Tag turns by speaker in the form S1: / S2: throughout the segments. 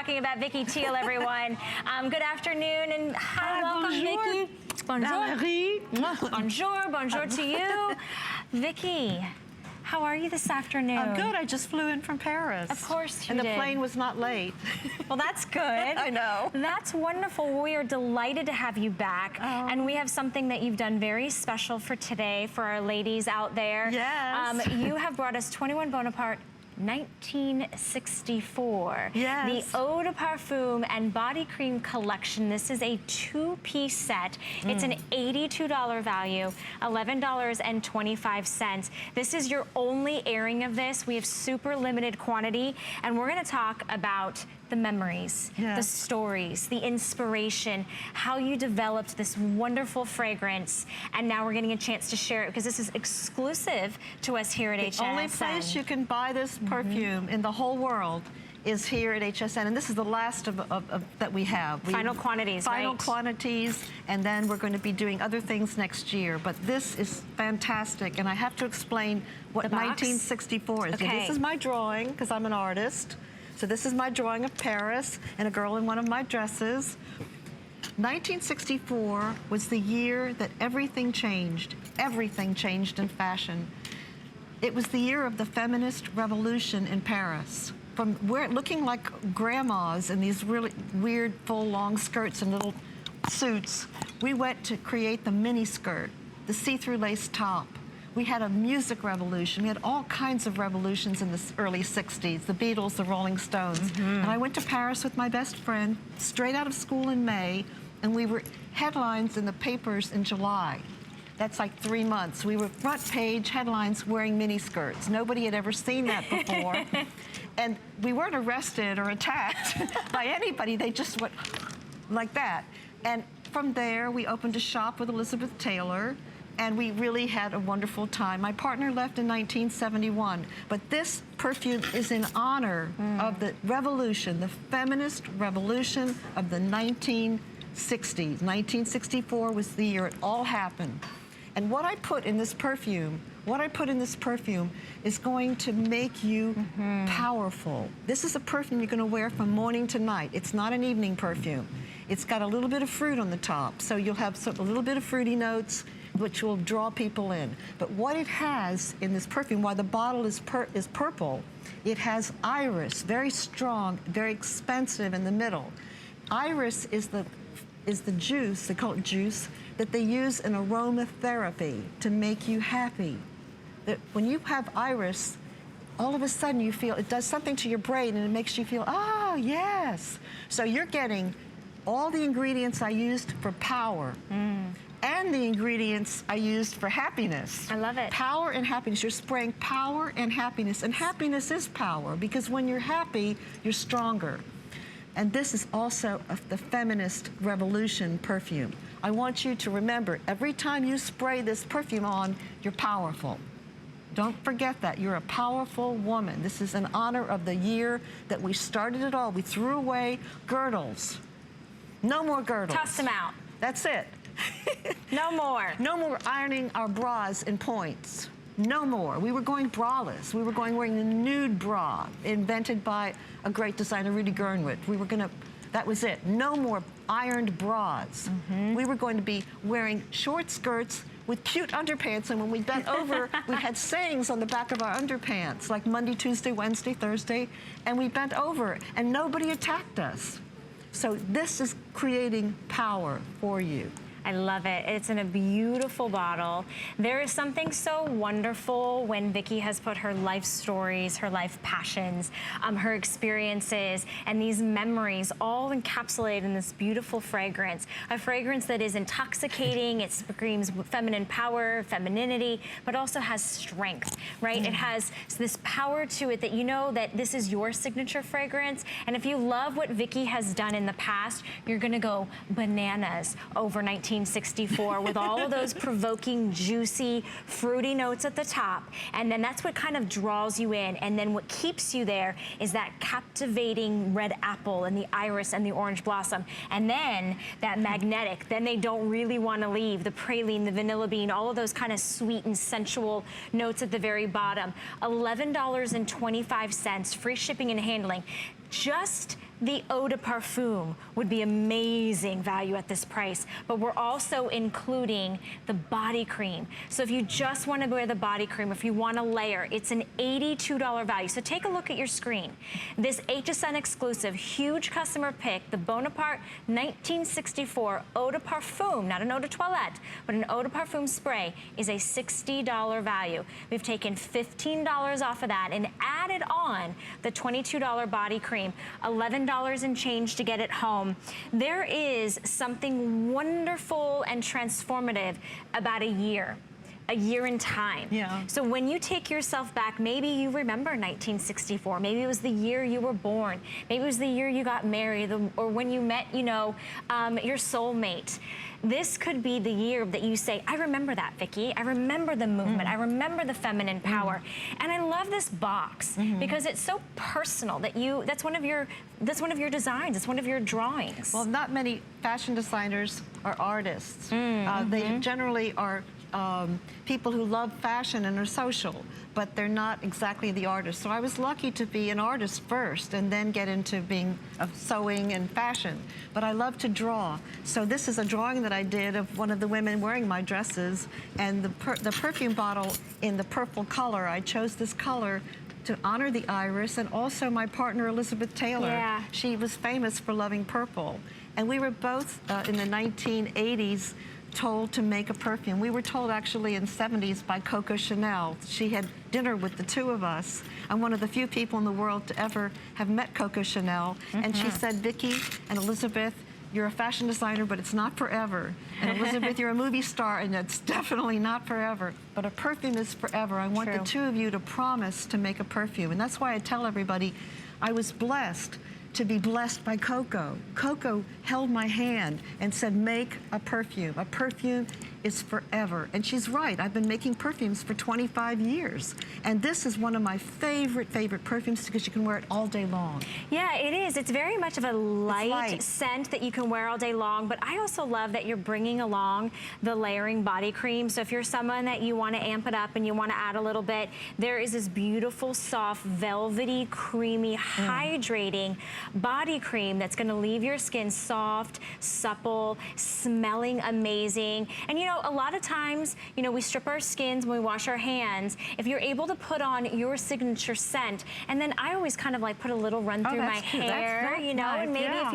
S1: Talking about Vicky Tiel, everyone. Good afternoon and hi, welcome,
S2: bonjour.
S1: Vicky. Bonjour. Bonjour, bonjour to you. Vicky, how are you this afternoon?
S2: I'm good. I just flew in from Paris.
S1: Of course you
S2: did.
S1: And
S2: the plane was not late.
S1: Well, that's good.
S2: I know.
S1: That's wonderful. We are delighted to have you back.
S2: Oh.
S1: And we have something that you've done very special for today for our ladies out there.
S2: Yes.
S1: You have brought us 21 Bonaparte 1964.
S2: Yes.
S1: The Eau de Parfum and Body Cream Collection. This is a two-piece set. It's an $82 value, $11.25. This is your only airing of this. We have super limited quantity, and we're gonna talk about the memories, the stories, the inspiration, how you developed this wonderful fragrance, and now we're getting a chance to share it because this is exclusive to us here at HSN.
S2: The only place you can buy this perfume in the whole world is here at HSN, and this is the last of that we have.
S1: Final quantities,
S2: Final quantities, and then we're going to be doing other things next year. But this is fantastic, and I have to explain what 1964 is.
S1: Okay.
S2: This is my drawing, because I'm an artist. So this is my drawing of Paris and a girl in one of my dresses. 1964 was the year that everything changed. Everything changed in fashion. It was the year of the feminist revolution in Paris. From looking like grandmas in these really weird full long skirts and little suits, we went to create the mini skirt, the see-through lace top. We had a music revolution. We had all kinds of revolutions in the early 60s, the Beatles, the Rolling Stones. And I went to Paris with my best friend, straight out of school in May, and we were headlines in the papers in July. That's like 3 months. We were front page headlines wearing mini skirts. Nobody had ever seen that before. And we weren't arrested or attacked by anybody. They just went like that. And from there, we opened a shop with Elizabeth Taylor, and we really had a wonderful time. My partner left in 1971, but this perfume is in honor of the revolution, the feminist revolution of the 1960s. 1964 was the year it all happened. And what I put in this perfume, is going to make you powerful. This is a perfume you're gonna wear from morning to night. It's not an evening perfume. It's got a little bit of fruit on the top, so you'll have a little bit of fruity notes, which will draw people in. But what it has in this perfume, while the bottle is purple, it has iris, very strong, very expensive in the middle. Iris is the juice, they call it juice, that they use in aromatherapy to make you happy. That when you have iris, all of a sudden you feel, it does something to your brain and it makes you feel, ah, yes. So you're getting all the ingredients I used for power. And the ingredients I used for happiness.
S1: I love it.
S2: Power and happiness. You're spraying power and happiness. And happiness is power, because when you're happy, you're stronger. And this is also the feminist revolution perfume. I want you to remember, every time you spray this perfume on, you're powerful. Don't forget that. You're a powerful woman. This is in honor of the year that we started it all. We threw away girdles. No more girdles.
S1: Toss them out.
S2: That's it.
S1: No more.
S2: No more ironing our bras in points. No more. We were going braless. We were going wearing the nude bra invented by a great designer, Rudy Gernwit. We were gonna, that was it. No more ironed bras. We were going to be wearing short skirts with cute underpants, and when we bent over, we had sayings on the back of our underpants, like Monday, Tuesday, Wednesday, Thursday, and we bent over, and nobody attacked us. So this is creating power for you.
S1: I love it. It's in a beautiful bottle. There is something so wonderful when Vicky has put her life stories, her life passions, her experiences, and these memories all encapsulated in this beautiful fragrance. A fragrance that is intoxicating, it screams feminine power, femininity, but also has strength, right? It has this power to it that you know that this is your signature fragrance. And if you love what Vicky has done in the past, you're gonna go bananas over 1964 with all of those provoking, juicy, fruity notes at the top. And then that's what kind of draws you in. And then what keeps you there is that captivating red apple and the iris and the orange blossom. And then that magnetic, then they don't really want to leave. The praline, the vanilla bean, all of those kind of sweet and sensual notes at the very bottom. $11.25, free shipping and handling. Just The Eau de Parfum would be amazing value at this price, but we're also including the body cream. So if you just want to wear the body cream, if you want to layer, it's an $82 value. So take a look at your screen. This HSN exclusive, huge customer pick, the Bonaparte 1964 Eau de Parfum, not an Eau de Toilette, but an Eau de Parfum spray, is a $60 value. We've taken $15 off of that and added on the $22 body cream, $11 and change to get it home. There is something wonderful and transformative about a year in time.
S2: Yeah.
S1: So when you take yourself back, maybe you remember 1964, maybe it was the year you were born, maybe it was the year you got married, or when you met, you know, your soulmate. This could be the year that you say, I remember that, Vicky. I remember the movement. I remember the feminine power. And I love this box because it's so personal that that's one of your designs. It's one of your drawings.
S2: Well, not many fashion designers are artists. They generally are people who love fashion and are social, but they're not exactly the artists. So I was lucky to be an artist first and then get into being sewing and fashion. But I love to draw. So this is a drawing that I did of one of the women wearing my dresses, and the perfume bottle in the purple color. I chose this color to honor the iris, and also my partner Elizabeth Taylor.
S1: Yeah.
S2: She was famous for loving purple. And we were both in the 1980s told to make a perfume. We were told actually in the 70s by Coco Chanel. She had dinner with the two of us. I'm one of the few people in the world to ever have met Coco Chanel. And she said, Vicky and Elizabeth, you're a fashion designer, but it's not forever. And Elizabeth, you're a movie star, and it's definitely not forever. But a perfume is forever. I want the two of you to promise to make a perfume. And that's why I tell everybody, I was blessed to be blessed by Coco. Coco held my hand and said, make a perfume. A perfume is forever. And she's right. I've been making perfumes for 25 years. And this is one of my favorite perfumes because you can wear it all day long.
S1: Yeah, it is. It's very much of a light scent that you can wear all day long. But I also love that you're bringing along the layering body cream. So if you're someone that you want to amp it up and you want to add a little bit, there is this beautiful, soft, velvety, creamy, hydrating body cream that's going to leave your skin soft, supple, smelling amazing. And you know, a lot of times, you know, we strip our skins when we wash our hands. If you're able to put on your signature scent, and then I always kind of like put a little run through my hair,
S2: that's
S1: you know,
S2: nice.
S1: and maybe if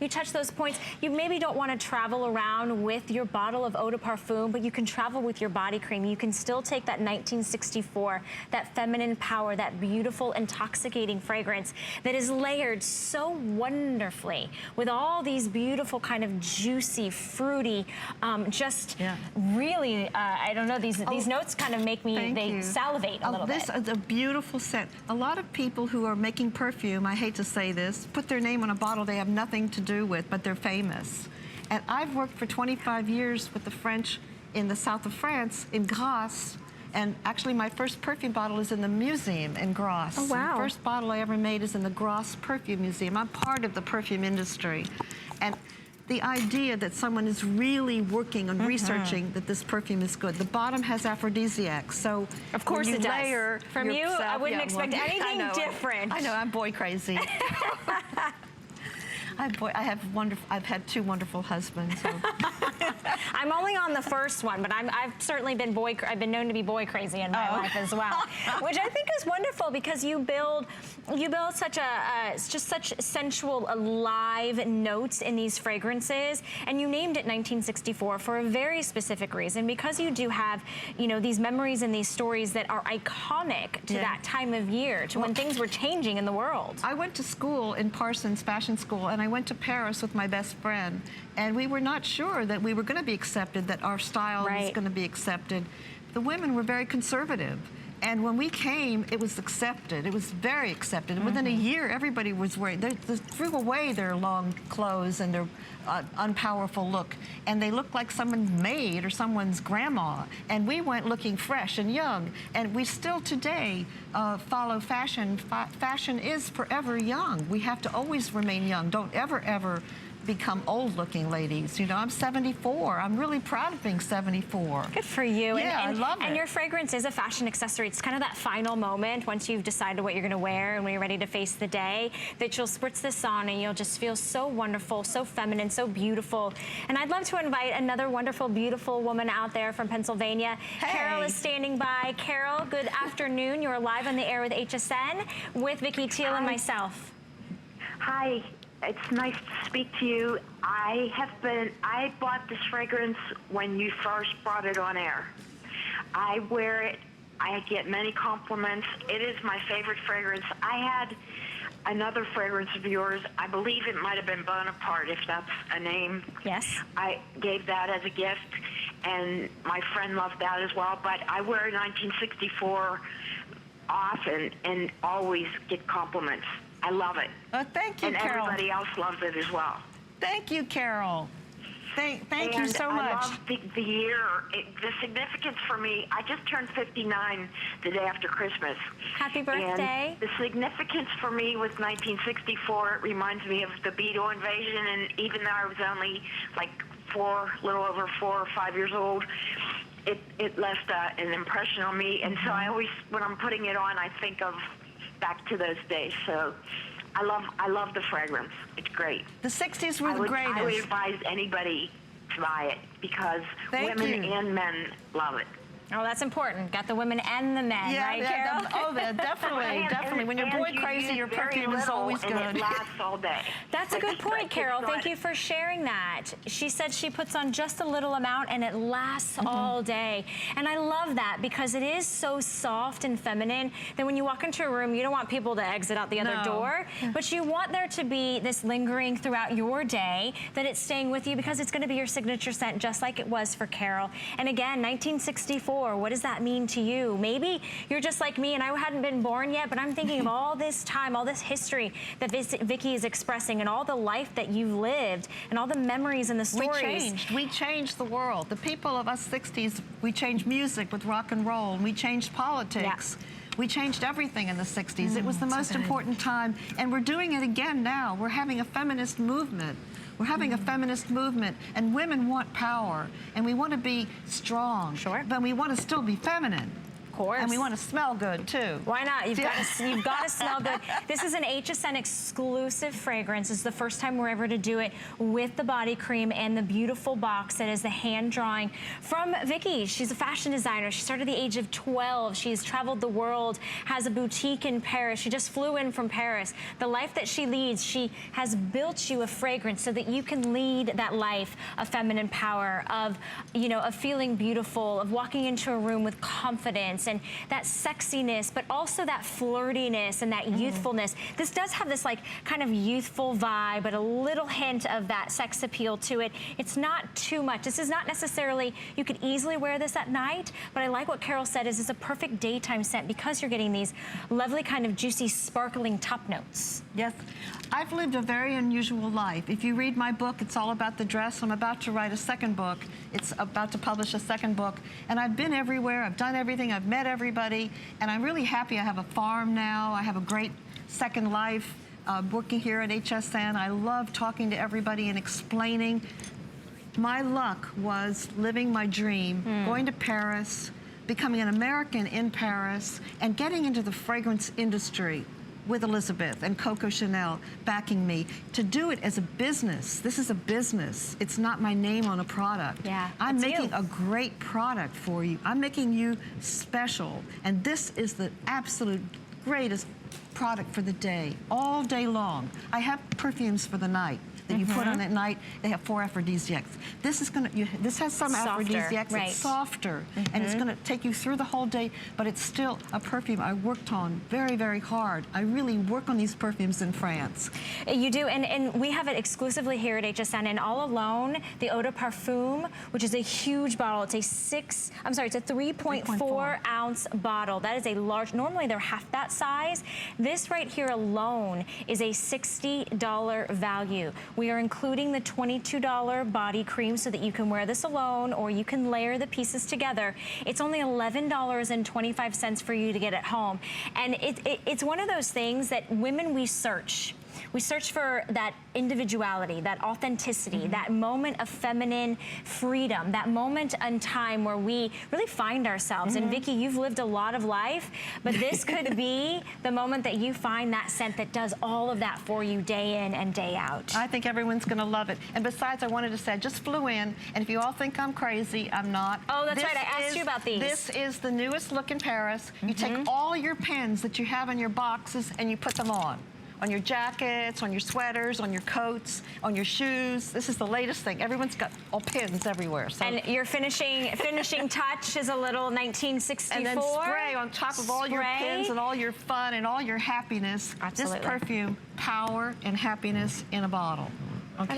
S1: you touch those points, you maybe don't want to travel around with your bottle of Eau de Parfum, but you can travel with your body cream. You can still take that 1964, that feminine power, that beautiful, intoxicating fragrance that is layered so wonderfully with all these beautiful kind of juicy, fruity, really, I don't know, these notes kind of make me, salivate a little bit.
S2: This is a beautiful scent. A lot of people who are making perfume, I hate to say this, put their name on a bottle they have nothing to do with, but they're famous. And I've worked for 25 years with the French in the south of France, in Grasse. And actually, my first perfume bottle is in the museum in Grasse.
S1: Oh, wow.
S2: The first bottle I ever made is in the Grasse Perfume Museum. I'm part of the perfume industry. And the idea that someone is really working on researching that this perfume is good. The bottom has aphrodisiacs, so
S1: of course it does. From you, I wouldn't expect anything different.
S2: I know, I'm boy crazy. I've had two wonderful husbands. So.
S1: I'm only on the first one, but I've certainly been known to be boy crazy in my life as well, which I think is wonderful because you build such just such sensual, alive notes in these fragrances, and you named it 1964 for a very specific reason, because you do have, you know, these memories and these stories that are iconic to that time of year, to when things were changing in the world.
S2: I went to school in Parsons Fashion School, and I went to Paris with my best friend, and we were not sure that we were going to be accepted, that our style was going to be accepted. The women were very conservative. And when we came, it was accepted. It was very accepted. And within a year, everybody was wearing, they threw away their long clothes and their unpowerful look. And they looked like someone's maid or someone's grandma. And we went looking fresh and young. And we still today follow fashion. Fashion is forever young. We have to always remain young. Don't ever become old-looking, ladies. You know, I'm 74. I'm really proud of being 74.
S1: Good for you.
S2: Yeah, I love it.
S1: And your fragrance is a fashion accessory. It's kind of that final moment once you've decided what you're going to wear and when you're ready to face the day that you'll spritz this on and you'll just feel so wonderful, so feminine, so beautiful. And I'd love to invite another wonderful, beautiful woman out there from Pennsylvania.
S2: Hey.
S1: Carol is standing by. Carol, good afternoon. You're live on the air with HSN with Vicky Tiel and myself.
S3: Hi. It's nice to speak to you. I bought this fragrance when you first brought it on air. I wear it. I get many compliments. It is my favorite fragrance. I had another fragrance of yours. I believe it might have been Bonaparte, if that's a name.
S1: Yes.
S3: I gave that as a gift, and my friend loved that as well. But I wear 1964 often and always get compliments. I love it.
S2: Thank you,
S3: and
S2: Carol.
S3: And everybody else loves it as well.
S2: Thank you, Carol. Thank you so much.
S3: I love the year. The significance for me, I just turned 59 the day after Christmas.
S1: Happy birthday.
S3: And the significance for me was 1964. It reminds me of the Beetle invasion, and even though I was only like little over 4 or 5 years old, it left an impression on me. And so I always, when I'm putting it on, I think of back to those days. So I love the fragrance. It's great.
S2: The 60s were the greatest.
S3: I would advise anybody to buy it because women and men love it.
S1: Oh, that's important. Got the women and the men, right, Carol?
S2: Definitely. When you're boy crazy, your perfume is always good.
S3: And it lasts all day.
S1: That's a good point, Carol. Thank you for sharing that. She said she puts on just a little amount and it lasts all day. And I love that because it is so soft and feminine that when you walk into a room, you don't want people to exit out the other door, but you want there to be this lingering throughout your day, that it's staying with you because it's going to be your signature scent just like it was for Carol. And again, 1964. What does that mean to you? Maybe you're just like me and I hadn't been born yet, but I'm thinking of all this time, all this history that Vicky is expressing and all the life that you've lived and all the memories and the stories.
S2: We changed the world. The people of us 60s, we changed music with rock and roll, and we changed politics. Yeah. We changed everything in the 60s. It was the most important time, and we're doing it again now. We're having a feminist movement. We're having a feminist movement, and women want power, and we want to be strong.
S1: Sure.
S2: But we want to still be feminine.
S1: Of course.
S2: And we want to smell good, too.
S1: Why not? You've got to smell good. This is an HSN exclusive fragrance. It's the first time we're ever to do it with the body cream and the beautiful box that is the hand drawing from Vicky. She's a fashion designer. She started at the age of 12. She's traveled the world, has a boutique in Paris. She just flew in from Paris. The life that she leads, she has built you a fragrance so that you can lead that life of feminine power, of, you know, of feeling beautiful, of walking into a room with confidence and that sexiness, but also that flirtiness and that youthfulness. This does have this like kind of youthful vibe, but a little hint of that sex appeal to it. It's not too much. This is not necessarily, you could easily wear this at night, but I like what Carol said is it's a perfect daytime scent because you're getting these lovely kind of juicy, sparkling top notes.
S2: Yes. I've lived a very unusual life. If you read my book, it's all about the dress. I'm about to write a second book. It's about to publish a second book. And I've been everywhere. I've done everything. I've met everybody. And I'm really happy. I have a farm now. I have a great second life working here at HSN. I love talking to everybody and explaining. My luck was living my dream, going to Paris, becoming an American in Paris, and getting into the fragrance industry with Elizabeth and Coco Chanel backing me to do it as a business. This is a business. It's not my name on a product.
S1: Yeah,
S2: I'm making a great product for you. I'm making you special. And this is the absolute greatest product for the day, all day long. I have perfumes for the night that you put on at night. They have 4 aphrodisiacs. This is going to, this has some aphrodisiacs. It's softer, and it's going to take you through the whole day, but it's still a perfume I worked on very, very hard. I really work on these perfumes in France.
S1: You do, and we have it exclusively here at HSN, and all alone, the Eau de Parfum, which is a huge bottle. It's a it's a 3.4 ounce bottle. That is a large, normally they're half that size. This right here alone is a $60 value. We are including the $22 body cream so that you can wear this alone or you can layer the pieces together. It's only $11.25 for you to get at home. And it's one of those things that women, we search. We search for that individuality, that authenticity, that moment of feminine freedom, that moment in time where we really find ourselves. And Vicky, you've lived a lot of life, but this could be the moment that you find that scent that does all of that for you day in and day out.
S2: I think everyone's going to love it. And besides, I wanted to say, I just flew in, and if you all think I'm crazy, I'm not.
S1: Oh, that's right. I asked you about these.
S2: This is the newest look in Paris. You take all your pins that you have in your boxes and you put them on your jackets, on your sweaters, on your coats, on your shoes. This is the latest thing. Everyone's got all pins everywhere. So.
S1: And your finishing touch is a little 1964.
S2: And then spray on top of all your pins and all your fun and all your happiness.
S1: Absolutely.
S2: This perfume, power and happiness in a bottle. Okay?